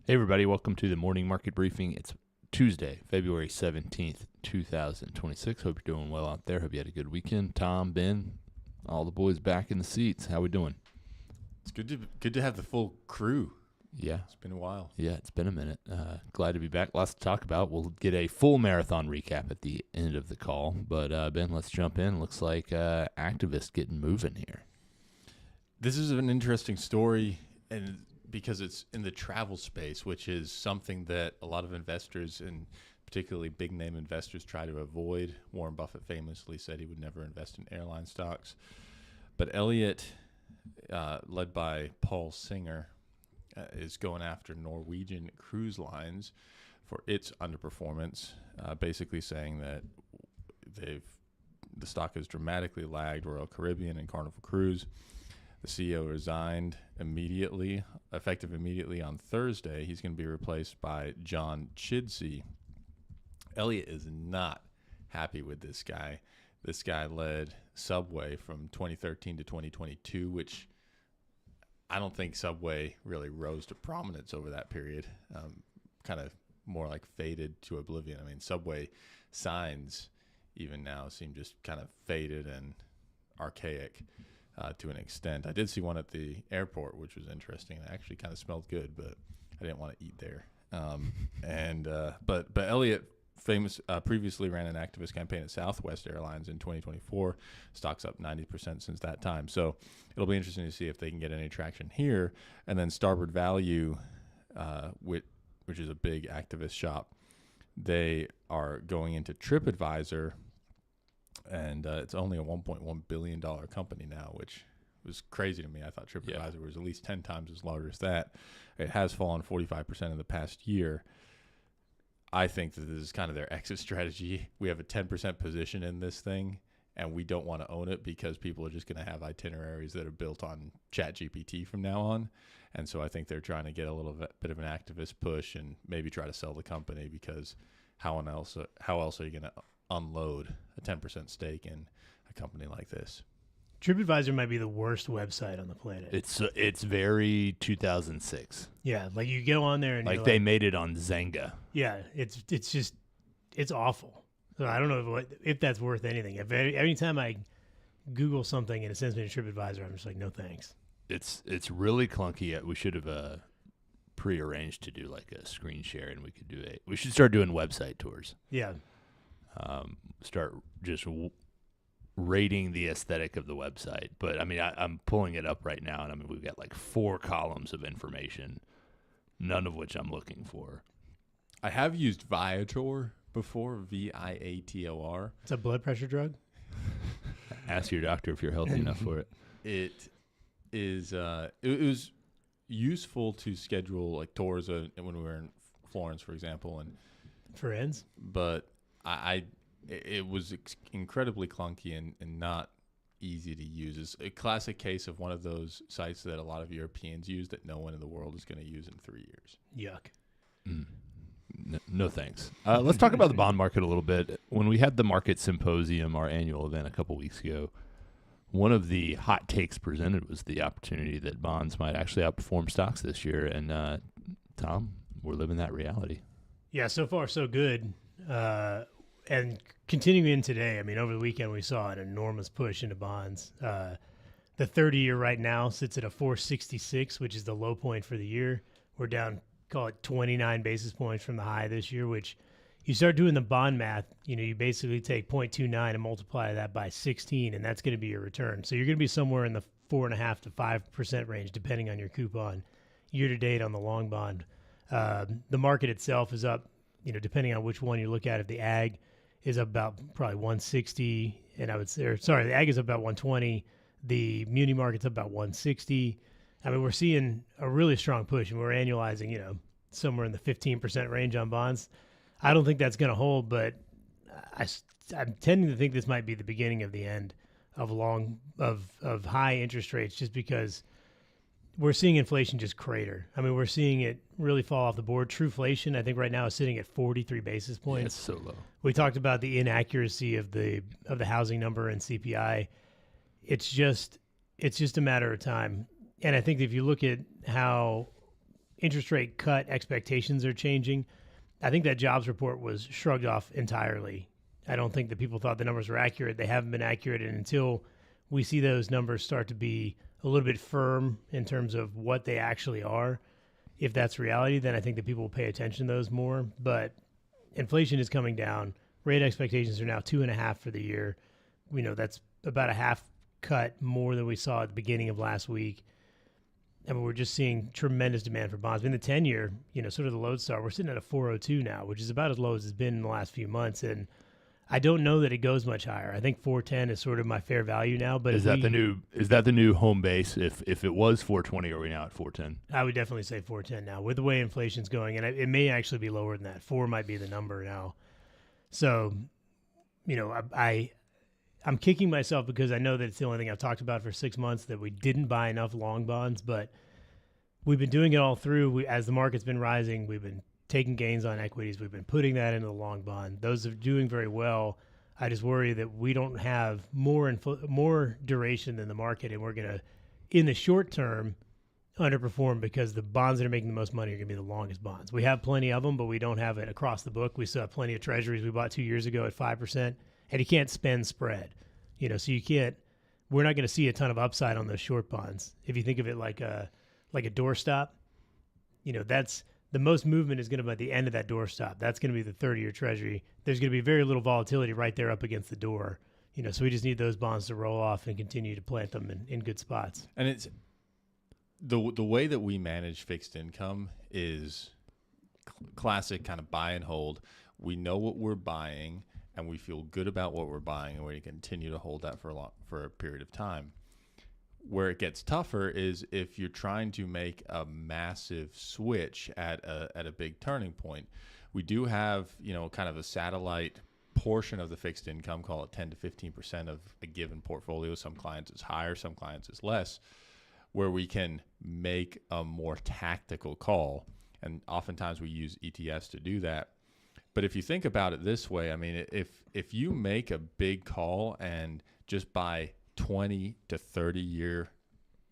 Hey, everybody. Welcome to the morning market briefing. It's Tuesday, February 17th, 2026. Hope you're doing well out there. Hope you had a good weekend. Tom, Ben, all the boys back in the seats. How we doing? It's good to have the full crew. Yeah. It's been a while. Yeah, it's been a minute. Glad to be back. Lots to talk about. We'll get a full marathon recap at the end of the call. But, Ben, let's jump in. Looks like activists getting moving here. This is an interesting story, and because it's in the travel space, which is something that a lot of investors, and particularly big-name investors, try to avoid. Warren Buffett famously said he would never invest in airline stocks. But Elliott, led by Paul Singer, is going after Norwegian Cruise Lines for its underperformance, basically saying that the stock has dramatically lagged Royal Caribbean and Carnival Cruise. The CEO resigned immediately, effective immediately on Thursday. He's going to be replaced by John Chidsey. Elliott is not happy with this guy. This guy led Subway from 2013 to 2022, which I don't think Subway really rose to prominence over that period. Kind of more like faded to oblivion. I mean, Subway signs even now seem just kind of faded and archaic. To an extent. I did see one at the airport, which was interesting. It actually kind of smelled good, but I didn't want to eat there. But Elliott previously ran an activist campaign at Southwest Airlines in 2024. Stock's up 90% since that time. So it'll be interesting to see if they can get any traction here. And then Starboard Value, which is a big activist shop, they are going into TripAdvisor. And it's only a $1.1 billion company now, which was crazy to me. I thought TripAdvisor was at least 10 times as large as that. It has fallen 45% in the past year. I think that this is kind of their exit strategy. We have a 10% position in this thing, and we don't want to own it because people are just going to have itineraries that are built on ChatGPT from now on. And so I think they're trying to get a little bit of an activist push and maybe try to sell the company, because how else are you going to unload a 10% stake in a company like this? TripAdvisor might be the worst website on the planet. It's very 2006. Yeah, like you go on there and like they made it on Zynga. Yeah, it's awful. So I don't know if that's worth anything. Anytime I Google something and it sends me to TripAdvisor, I'm just like, no thanks. It's really clunky. We should have prearranged to do like a screen share, and we should start doing website tours. Yeah. Start just rating the aesthetic of the website. But I mean, I'm pulling it up right now, and I mean, we've got like 4 columns of information, none of which I'm looking for. I have used Viator before, Viator. It's a blood pressure drug. Ask your doctor if you're healthy enough for it. It was useful to schedule like tours when we were in Florence, for example, and Friends. But it was incredibly clunky and not easy to use. It's a classic case of one of those sites that a lot of Europeans use that no one in the world is going to use in 3 years. Yuck. No thanks. Let's talk about the bond market a little bit. When we had the market symposium, our annual event a couple weeks ago, one of the hot takes presented was the opportunity that bonds might actually outperform stocks this year. And Tom, we're living that reality. Yeah, so far so good. And continuing in today, I mean, over the weekend we saw an enormous push into bonds. The 30-year right now sits at a 466, which is the low point for the year. We're down, call it 29 basis points from the high this year, which you start doing the bond math, you basically take 0.29 and multiply that by 16, and that's going to be your return. So you're going to be somewhere in the 4.5% to 5% range, depending on your coupon, year to date on the long bond. The market itself is up, depending on which one you look at. If the ag is up about probably 160, and the ag is up about 120. The muni market's up about 160. I mean, we're seeing a really strong push, and we're annualizing, somewhere in the 15% range on bonds. I don't think that's going to hold, but I'm tending to think this might be the beginning of the end of high interest rates, just because we're seeing inflation just crater. I mean, we're seeing it really fall off the board. Trueflation, I think right now is sitting at 43 basis points. Yeah, it's so low. We talked about the inaccuracy of the housing number and CPI. It's just a matter of time. And I think if you look at how interest rate cut expectations are changing. I think that jobs report was shrugged off entirely. I don't think that people thought the numbers were accurate. They haven't been accurate, and until we see those numbers start to be a little bit firm in terms of what they actually are, if that's reality, then I think that people will pay attention to those more. But inflation is coming down. Rate expectations are now 2.5 for the year. We know that's about a half cut more than we saw at the beginning of last week. And we're just seeing tremendous demand for bonds. In the 10-year, sort of the lodestar, we're sitting at a 402 now, which is about as low as it's been in the last few months. And I don't know that it goes much higher. I think 410 is sort of my fair value now. But is that the new home base? If it was 420, are we now at 410? I would definitely say 410 now with the way inflation's going, and it may actually be lower than that. 4 might be the number now. So, I'm kicking myself because I know that it's the only thing I've talked about for 6 months, that we didn't buy enough long bonds, but we've been doing it all through. As the market's been rising, we've been taking gains on equities. We've been putting that into the long bond. Those are doing very well. I just worry that we don't have more duration than the market, and we're going to, in the short term, underperform because the bonds that are making the most money are going to be the longest bonds. We have plenty of them, but we don't have it across the book. We still have plenty of treasuries we bought 2 years ago at 5%. And you can't spend spread, so you can't. We're not going to see a ton of upside on those short bonds. If you think of it like a doorstop, that's the most movement is going to be at the end of that doorstop. That's going to be the 30-year Treasury. There's going to be very little volatility right there up against the door. So we just need those bonds to roll off and continue to plant them in good spots. And it's the way that we manage fixed income is classic kind of buy and hold. We know what we're buying, and we feel good about what we're buying, and we continue to hold that for a period of time. Where it gets tougher is if you're trying to make a massive switch at a big turning point. We do have, kind of a satellite portion of the fixed income, call it 10 to 15% of a given portfolio. Some clients is higher, some clients is less, where we can make a more tactical call. And oftentimes we use ETFs to do that. But if you think about it this way, I mean, if you make a big call and just buy 20 to 30-year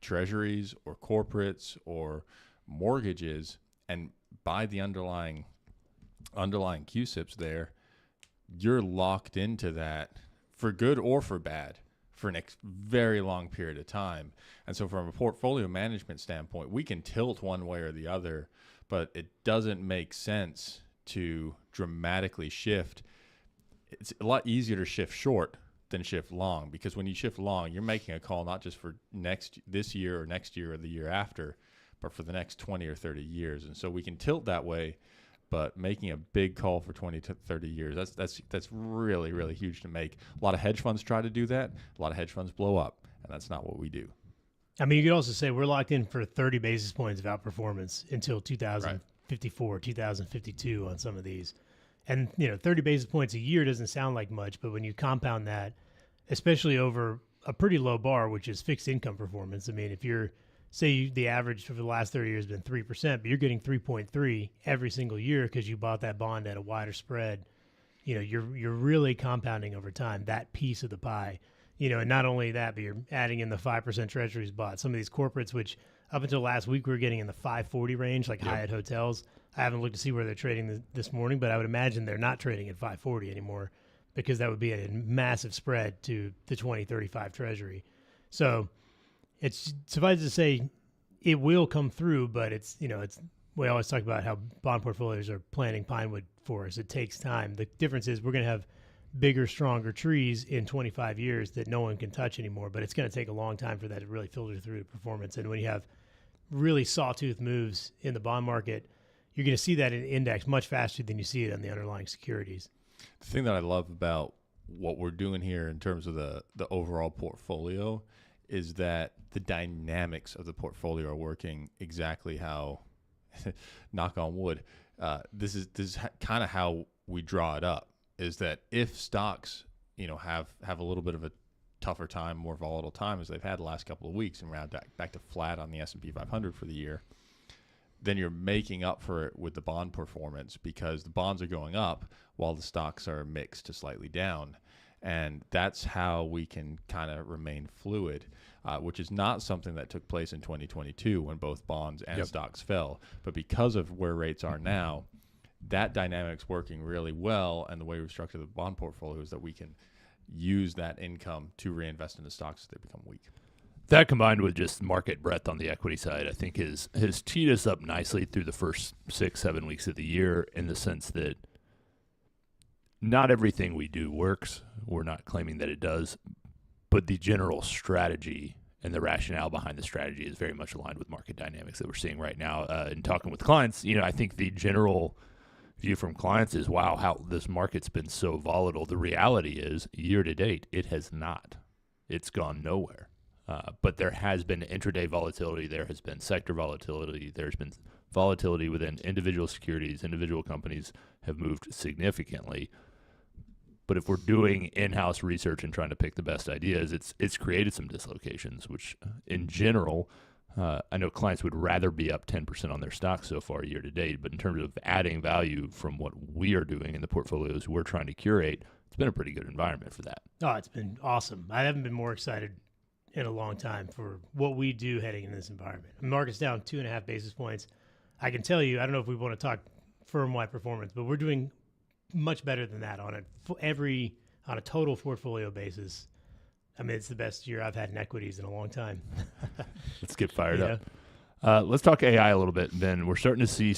treasuries or corporates or mortgages and buy the underlying CUSIPs there, you're locked into that for good or for bad for a very long period of time. And so from a portfolio management standpoint, we can tilt one way or the other, but it doesn't make sense to dramatically shift. It's a lot easier to shift short than shift long, because when you shift long, you're making a call not just for this year or next year or the year after, but for the next 20 or 30 years. And so we can tilt that way, but making a big call for 20 to 30 years, that's really, really huge to make. A lot of hedge funds try to do that. A lot of hedge funds blow up, and that's not what we do. I mean, you could also say we're locked in for 30 basis points of outperformance until 2054, 2052 on some of these. And, 30 basis points a year doesn't sound like much, but when you compound that, especially over a pretty low bar, which is fixed income performance. I mean, if the average for the last 30 years has been 3%, but you're getting 3.3 every single year because you bought that bond at a wider spread, you're really compounding over time, that piece of the pie. And not only that, but you're adding in the 5% treasuries bought. Some of these corporates, which up until last week, we were getting in the 540 range, like Hyatt hotels. I haven't looked to see where they're trading this morning, but I would imagine they're not trading at 540 anymore, because that would be a massive spread to the 2035 treasury. So it's suffice to say it will come through, but we always talk about how bond portfolios are planting pinewood forests. It takes time. The difference is we're going to have bigger, stronger trees in 25 years that no one can touch anymore, but it's going to take a long time for that to really filter through to performance. And when you have really sawtooth moves in the bond market, you're going to see that in index much faster than you see it on the underlying securities. The thing that I love about what we're doing here in terms of the overall portfolio is that the dynamics of the portfolio are working exactly how, knock on wood, this is kind of how we draw it up, is that if stocks, have a little bit of a tougher time, more volatile time as they've had the last couple of weeks and round back to flat on the S&P 500 for the year, then you're making up for it with the bond performance, because the bonds are going up while the stocks are mixed to slightly down. And that's how we can kind of remain fluid, which is not something that took place in 2022 when both bonds and stocks fell. But because of where rates are now, that dynamic's working really well. And the way we've structured the bond portfolio is that we can use that income to reinvest in the stocks as they become weak. That combined with just market breadth on the equity side, I think has teed us up nicely through the first 6-7 weeks of the year, in the sense that not everything we do works. We're not claiming that it does, but the general strategy and the rationale behind the strategy is very much aligned with market dynamics that we're seeing right now. In talking with clients, I think the general view from clients is, wow, how this market's been so volatile. The reality is, year to date, it has not. It's gone nowhere. But there has been intraday volatility. There has been sector volatility. There's been volatility within individual securities. Individual companies have moved significantly. But if we're doing in-house research and trying to pick the best ideas, it's created some dislocations, which in general, I know clients would rather be up 10% on their stocks so far year to date. But in terms of adding value from what we are doing in the portfolios we're trying to curate, it's been a pretty good environment for that. Oh, it's been awesome. I haven't been more excited in a long time for what we do heading into this environment. The market's down 2.5 basis points. I can tell you, I don't know if we want to talk firm-wide performance, but we're doing much better than that on a total portfolio basis. I mean, it's the best year I've had in equities in a long time. Let's get fired up. Let's talk AI a little bit, Ben. We're starting to see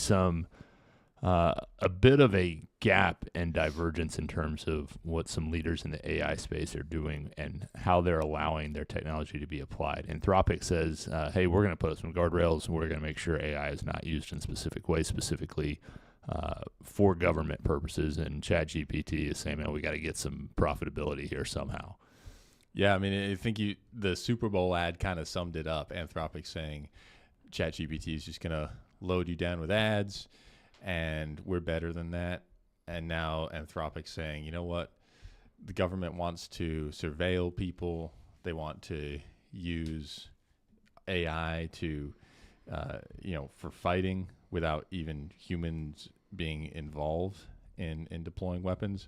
a bit of a gap and divergence in terms of what some leaders in the AI space are doing and how they're allowing their technology to be applied. Anthropic says, hey, we're going to put up some guardrails, and we're going to make sure AI is not used in specific ways, specifically for government purposes. And ChatGPT is saying, man, we got to get some profitability here somehow. Yeah, I mean, I think the Super Bowl ad kind of summed it up. Anthropic saying ChatGPT is just going to load you down with ads, and we're better than that. And now Anthropic saying, you know what? The government wants to surveil people. They want to use AI to, for fighting without even humans being involved in deploying weapons.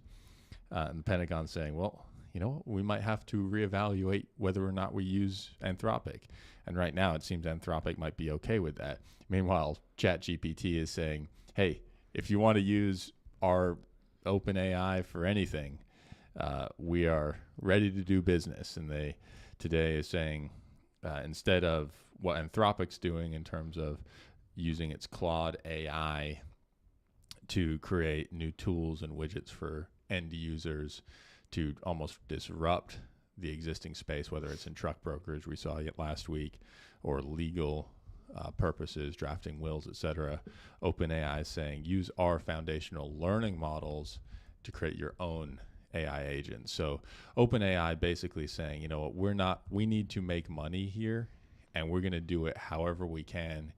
And the Pentagon saying, well, we might have to reevaluate whether or not we use Anthropic. And right now it seems Anthropic might be okay with that. Meanwhile, ChatGPT is saying, hey, if you want to use our OpenAI for anything, we are ready to do business. And they today is saying, instead of what Anthropic's doing in terms of using its Claude AI to create new tools and widgets for end users to almost disrupt the existing space, whether it's in truck brokerage, we saw it last week, or legal purposes, drafting wills, etc. OpenAI is saying, use our foundational learning models to create your own AI agents. So OpenAI basically saying, you know what, we need to make money here, and we're going to do it however we can,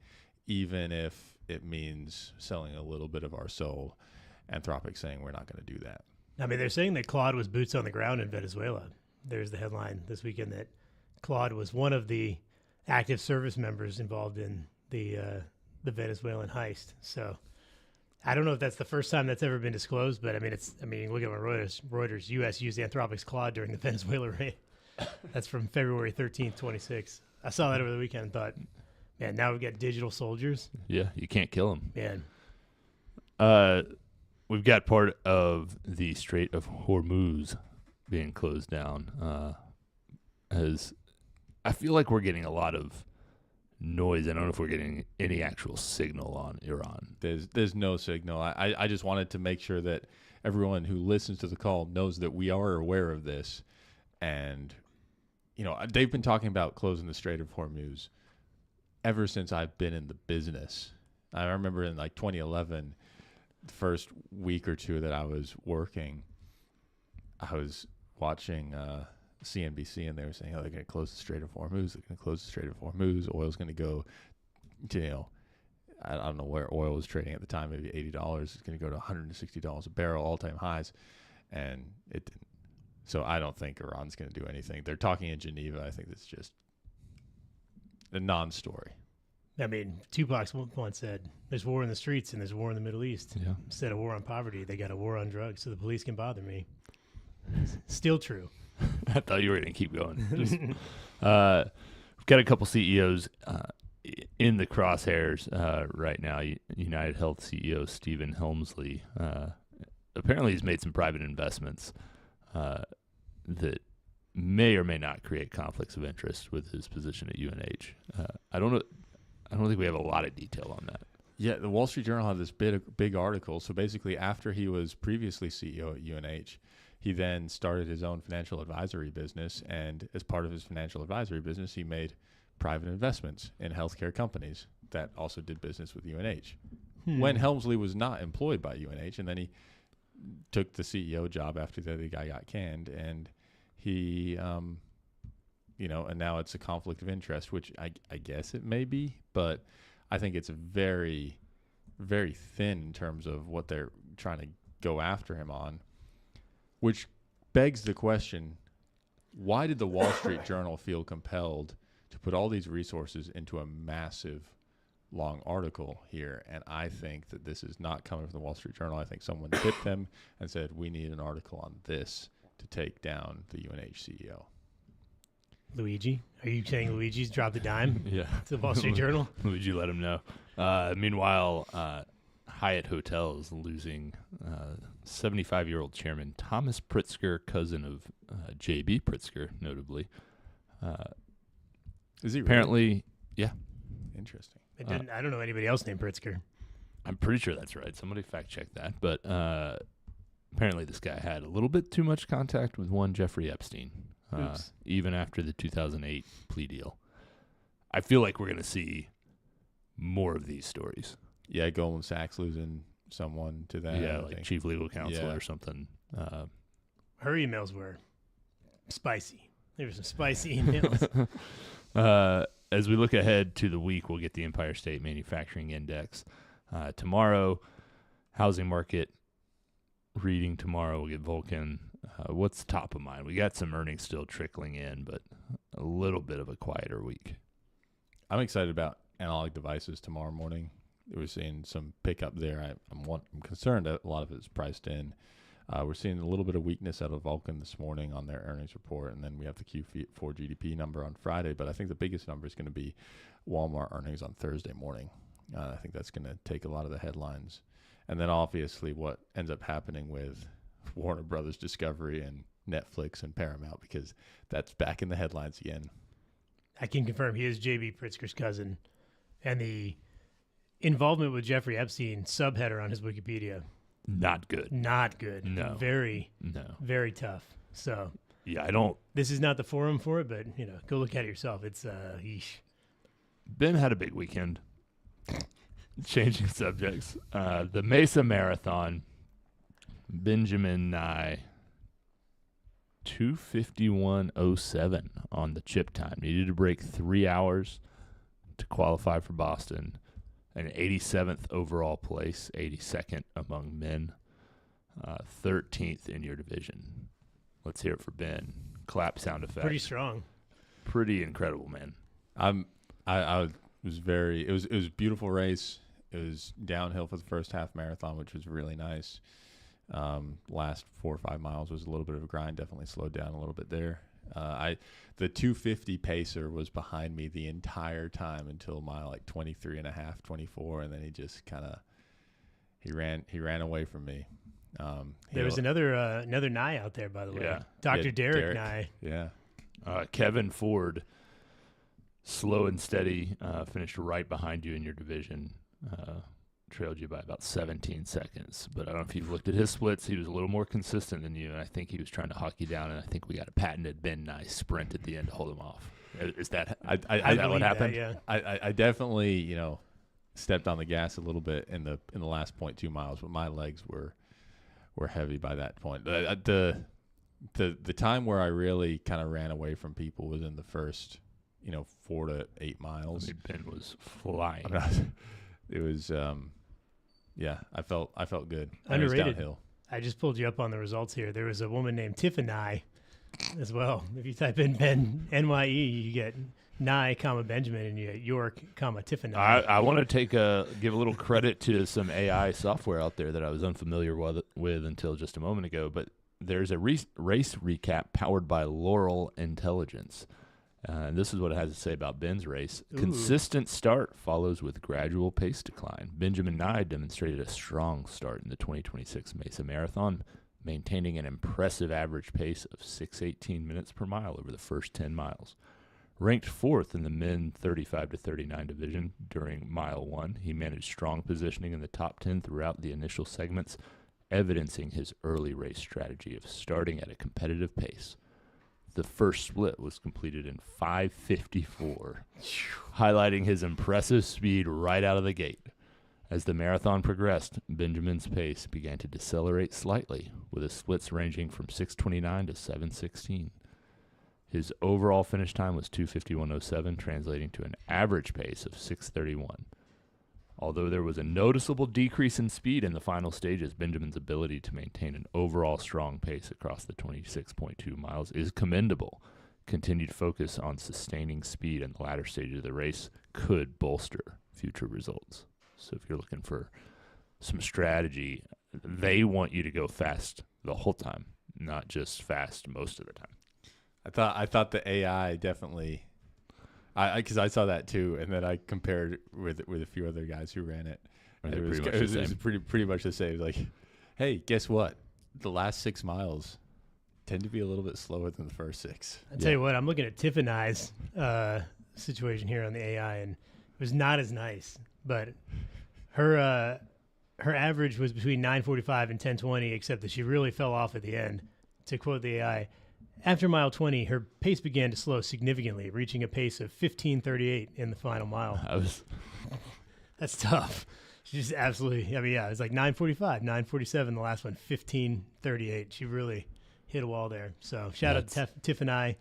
even if it means selling a little bit of our soul. Anthropic saying we're not going to do that. I mean, they're saying that Claude was boots on the ground in Venezuela. There's the headline this weekend that Claude was one of the active service members involved in the Venezuelan heist. So I don't know if that's the first time that's ever been disclosed, but I mean, look at my Reuters. U.S. used Anthropic's Claude during the Venezuela raid. That's from February 13th, 26. I saw that over the weekend and thought, man, now we've got digital soldiers. Yeah, you can't kill them. Man. We've got part of the Strait of Hormuz being closed down. As I feel like we're getting a lot of noise. I don't know if we're getting any actual signal on Iran. There's no signal. I just wanted to make sure that everyone who listens to the call knows that we are aware of this. And, they've been talking about closing the Strait of Hormuz ever since I've been in the business. I remember in 2011, the first week or two that I was working, I was watching CNBC, and they were saying, they're going to close the Strait of Hormuz. They're going to close the Strait of Hormuz. Oil's going to go to, I don't know where oil was trading at the time, maybe $80. It's going to go to $160 a barrel, all-time highs. And it didn't. So I don't think Iran's going to do anything. They're talking in Geneva. I think that's just a non-story. I mean, Tupac once said, there's war in the streets and there's war in the Middle East. Yeah. Instead of war on poverty, they got a war on drugs, so the police can bother me. Still true. I thought you were going to keep going. We've got a couple CEOs in the crosshairs right now. United Health CEO Stephen Helmsley apparently he's made some private investments that may or may not create conflicts of interest with his position at UNH. I don't think we have a lot of detail on that. Yeah, the Wall Street Journal had this big article. So basically, after he was previously CEO at UNH, he then started his own financial advisory business. And as part of his financial advisory business, he made private investments in healthcare companies that also did business with UNH. When Helmsley was not employed by UNH, and then he took the CEO job after the other guy got canned, and he, and now it's a conflict of interest, which I guess it may be, but I think it's very, very thin in terms of what they're trying to go after him on, which begs the question, why did the Wall Street Journal feel compelled to put all these resources into a massive, long article here? And I think that this is not coming from the Wall Street Journal. I think someone tipped them and said, we need an article on this to take down the UNH CEO. Luigi? Are you saying Luigi's dropped a dime Yeah. to the Wall Street Journal? Luigi let him know. Meanwhile, Hyatt Hotels losing 75-year-old chairman Thomas Pritzker, cousin of J.B. Pritzker, notably. Is he apparently, really? Yeah. Interesting. I don't know anybody else named Pritzker. I'm pretty sure that's right. Somebody fact check that. But apparently this guy had a little bit too much contact with one Jeffrey Epstein, even after the 2008 plea deal. I feel like we're going to see more of these stories. Yeah, Goldman Sachs losing someone to that. Yeah, like chief legal counsel or something. Her emails were spicy. There were some spicy emails. As we look ahead to the week, we'll get the Empire State Manufacturing Index. Tomorrow, housing market reading tomorrow. We'll get Vulcan. What's top of mind? We got some earnings still trickling in, but a little bit of a quieter week. I'm excited about analog devices tomorrow morning. We're seeing some pickup there. I'm concerned that a lot of it is priced in. We're seeing a little bit of weakness out of Vulcan this morning on their earnings report, and then we have the Q4 GDP number on Friday. But I think the biggest number is going to be Walmart earnings on Thursday morning. I think that's going to take a lot of the headlines. And then obviously what ends up happening with Warner Brothers Discovery and Netflix and Paramount, because that's back in the headlines again. I can confirm he is J.B. Pritzker's cousin. And the involvement with Jeffrey Epstein subheader on his Wikipedia. Not good. Not good. No. Very tough. So yeah, this is not the forum for it, but go look at it yourself. It's yeesh. Ben had a big weekend. Changing subjects. The Mesa Marathon, Benjamin Nye, 2:51:07 on the chip time. Needed to break 3 hours to qualify for Boston. An 87th overall place, 82nd among men, 13th in your division. Let's hear it for Ben. Clap sound effect. Pretty strong. Pretty incredible, man. It was a beautiful race. It was downhill for the first half marathon, which was really nice. Last 4 or 5 miles was a little bit of a grind. Definitely slowed down a little bit there. The 250 pacer was behind me the entire time until mile 23 and a half, 24, and then he just he ran away from me. There was another Nye out there, by the way. Yeah. Dr. Derek Nye. Yeah. Kevin Ford, slow and steady, finished right behind you in your division. Trailed you by about 17 seconds. But I don't know if you've looked at his splits. He was a little more consistent than you, and I think he was trying to hawk you down, and I think we got a patented Ben Nye sprint at the end to hold him off. Is that what happened? Yeah. I definitely, stepped on the gas a little bit in the last 0.2 miles, but my legs were heavy by that point. The time where I really kind of ran away from people was in the first, 4 to 8 miles. I mean, Ben was flying. It was, I felt good. Underrated. It was downhill. I just pulled you up on the results here. There was a woman named Tiffany as well. If you type in Ben NYE, you get Nye, Benjamin, and you get York, Tiffany. I want to give a little credit to some AI software out there that I was unfamiliar with until just a moment ago. But there's a race recap powered by Laurel Intelligence. And this is what it has to say about Ben's race. Ooh. Consistent start follows with gradual pace decline. Benjamin Nye demonstrated a strong start in the 2026 Mesa Marathon, maintaining an impressive average pace of 6:18 minutes per mile over the first 10 miles. Ranked fourth in the men 35 to 39 division during mile 1, he managed strong positioning in the top 10 throughout the initial segments, evidencing his early race strategy of starting at a competitive pace. The first split was completed in 5:54, highlighting his impressive speed right out of the gate. As the marathon progressed, Benjamin's pace began to decelerate slightly, with his splits ranging from 6:29 to 7:16. His overall finish time was 2:51.07, translating to an average pace of 6:31. Although there was a noticeable decrease in speed in the final stages, Benjamin's ability to maintain an overall strong pace across the 26.2 miles is commendable. Continued focus on sustaining speed in the latter stages of the race could bolster future results. So if you're looking for some strategy, they want you to go fast the whole time, not just fast most of the time. I thought the AI definitely, because I saw that too, and then I compared with a few other guys who ran it. And it was pretty much the same. Like, hey, guess what? The last 6 miles tend to be a little bit slower than the first 6. I'll tell you what, I'm looking at Tiff and I's situation here on the AI, and it was not as nice. But her average was between 9:45 and 10:20, except that she really fell off at the end. To quote the AI, after mile 20, her pace began to slow significantly, reaching a pace of 15:38 in the final mile. That's tough. She just absolutely, I mean, yeah, it was like 9:45, 9:47, the last one, 15:38. She really hit a wall there. So shout out to Tiff and I.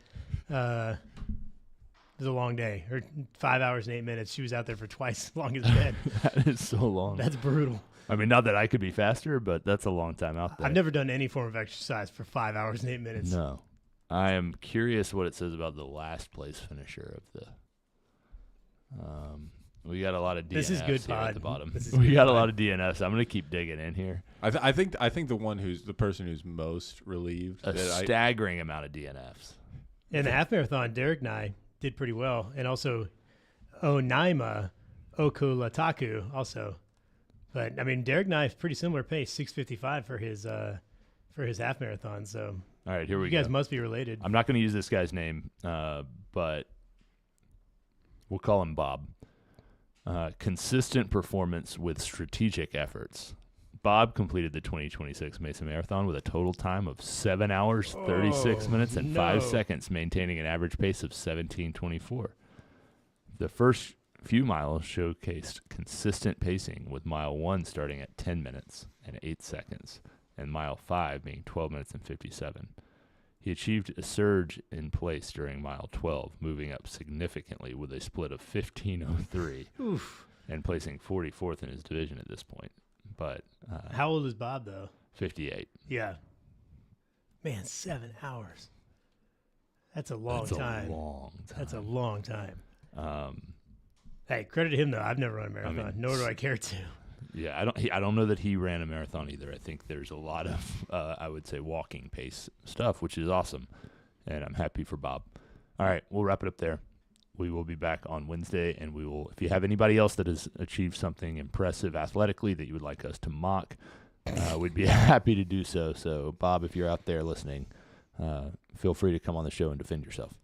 It was a long day. Her 5 hours and 8 minutes. She was out there for twice as long as Ben. That is so long. That's brutal. I mean, not that I could be faster, but that's a long time out there. I've never done any form of exercise for 5 hours and 8 minutes. No. I am curious what it says about the last place finisher of the. We got a lot of DNFs this is good here pod. At the bottom. We got a lot of DNFs. I'm going to keep digging in here. I think the person who's most relieved. A staggering amount of DNFs. In the half marathon, Derek Nye did pretty well, and also Onaima Okolataku also. But I mean, Derek Nye pretty similar pace, 6:55 for his half marathon. So all right, here we go. You guys must be related. I'm not going to use this guy's name, but we'll call him Bob. Consistent performance with strategic efforts. Bob completed the 2026 Mesa Marathon with a total time of 7 hours, 36 minutes, and 5 seconds, maintaining an average pace of 17:24. The first few miles showcased consistent pacing, with mile 1 starting at 10 minutes and 8 seconds, and mile 5 being 12 minutes and 57. He achieved a surge in place during mile 12, moving up significantly with a split of 15:03 and placing 44th in his division at this point. But how old is Bob, though? 58. Yeah. Man, 7 hours. That's a long time. That's a long time. Hey, credit to him, though. I've never run a marathon, nor do I care to. Yeah, I don't know that he ran a marathon either. I think there's a lot of, I would say, walking pace stuff, which is awesome, and I'm happy for Bob. All right, we'll wrap it up there. We will be back on Wednesday, and we will. If you have anybody else that has achieved something impressive athletically that you would like us to mock, we'd be happy to do so. So, Bob, if you're out there listening, feel free to come on the show and defend yourself.